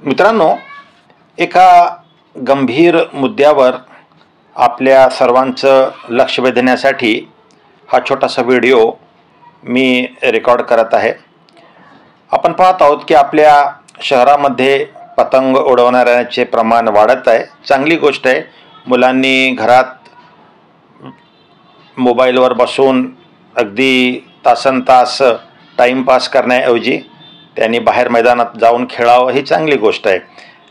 मित्रांनो, एका गंभीर मुद्द्यावर आपल्या सर्वांचं लक्ष वेधण्यासाठी हा छोटासा व्हिडिओ मी रेकॉर्ड करत आहे। आपण पाहत आहोत की आपल्या शहरामध्ये पतंग उडवणाऱ्यांचे प्रमाण वाढत आहे। चांगली गोष्ट आहे। मुलांनी घरात मोबाईलवर बसून अगदी तासनतास टाईमपास करण्याऐवजी त्यांनी बाहेर मैदानात जाऊन खेळावं ही चांगली गोष्ट आहे।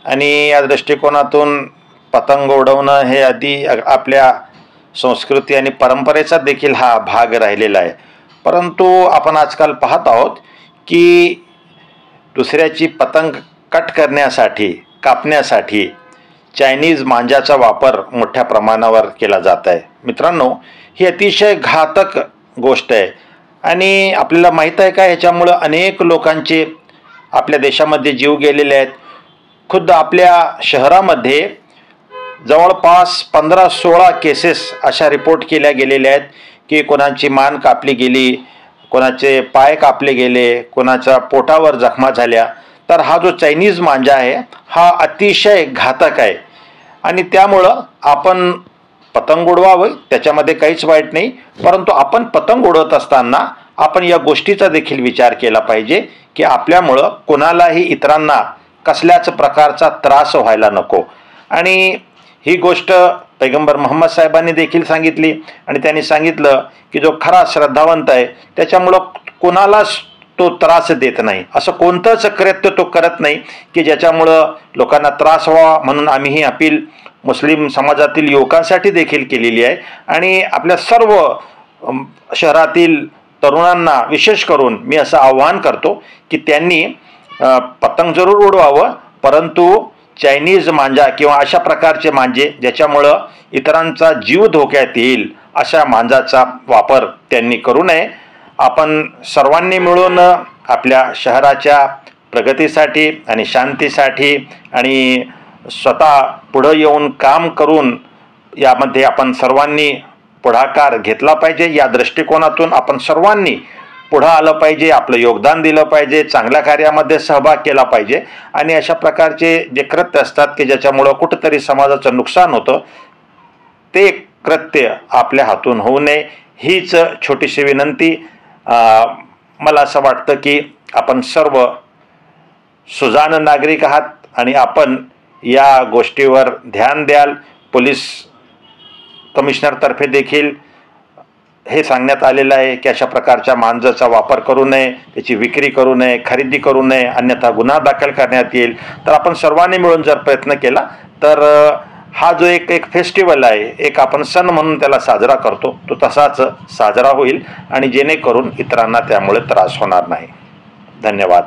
आणि या दृष्टिकोनातून पतंग उडवणं हे आधी आपल्या संस्कृती आणि परंपरेचा देखील हा भाग राहिलेला आहे। परंतु आपण आजकाल पाहत आहोत की दुसऱ्याची पतंग कट करण्यासाठी कापण्यासाठी चायनीज मांजाचा वापर मोठ्या प्रमाणावर केला जात आहे। मित्रांनो, ही अतिशय घातक गोष्ट आहे आणि आपल्याला माहीत आहे का ह्याच्यामुळे अनेक लोकांचे आपल्या देशामध्ये जीव गेलेले आहेत। खुद्द आपल्या शहरामध्ये जवळपास 15-16 केसेस अशा रिपोर्ट केल्या गेलेल्या आहेत की कोणाची मान कापली गेली, कोणाचे पाय कापले गेले, कोणाच्या पोटावर जखमा झाल्या। तर हा जो चायनीज मांजा आहे हा अतिशय घातक आहे आणि त्यामुळं आपण पतंग उडवावं त्याच्यामध्ये काहीच वाईट नाही। परंतु आपण पतंग उडवत असताना आपण या गोष्टीचा देखील विचार केला पाहिजे की आपल्यामुळं कोणालाही इतरांना कसल्याच प्रकारचा त्रास व्हायला नको। आणि ही गोष्ट पैगंबर मोहम्मद साहेबांनी देखील सांगितली आणि त्यांनी सांगितलं की जो खरा श्रद्धावंत आहे त्याच्यामुळं कोणालाच तो त्रास देत नाही। असं कोणतंच कृत्य तो करत नाही की ज्याच्यामुळं लोकांना त्रास व्हावा, म्हणून आम्ही ही अपील मुस्लिम समाजातील युवकांसाठी देखील केलेली आहे। आणि आपल्या सर्व शहरातील तरुणांना विशेष करून मी असं आवाहन करतो की त्यांनी पतंग जरूर उडवावं, परंतु चायनीज मांजा किंवा अशा प्रकारचे मांजे ज्याच्यामुळं इतरांचा जीव धोक्यात येईल अशा मांजाचा वापर त्यांनी करू नये। आपण सर्वांनी मिळून आपल्या शहराच्या प्रगतीसाठी आणि शांतीसाठी आणि स्वतः पुढे येऊन काम करून यामध्ये आपण सर्वांनी पुढाकार घेतला पाहिजे। या दृष्टिकोनातून आपण सर्वांनी पुढे आलं पाहिजे, आपलं योगदान दिलं पाहिजे, चांगल्या कार्यामध्ये सहभाग केला पाहिजे। आणि अशा प्रकारचे जे कृत्य असतात की ज्याच्यामुळं कुठंतरी समाजाचं नुकसान होतं ते कृत्य आपल्या हातून होऊ नये हीच छोटीशी विनंती। मला असं वाटतं की आपण सर्व सुजाण नागरिक आहात आणि आपण या गोष्टीवर ध्यान द्याल। पोलीस कमिशनरतर्फे देखील हे सांगण्यात आलेलं आहे की अशा प्रकारच्या मांजाचा वापर करू नये, त्याची विक्री करू नये, खरेदी करू नये, अन्यथा गुन्हा दाखल करण्यात येईल। तर आपण सर्वांनी मिळून जर प्रयत्न केला तर हा जो एक फेस्टिवल आहे, एक आपण सण म्हणून त्याला साजरा करतो, तो तसाच साजरा होईल आणि जेणेकरून इतरांना त्यामुळे त्रास होणार नाही। धन्यवाद।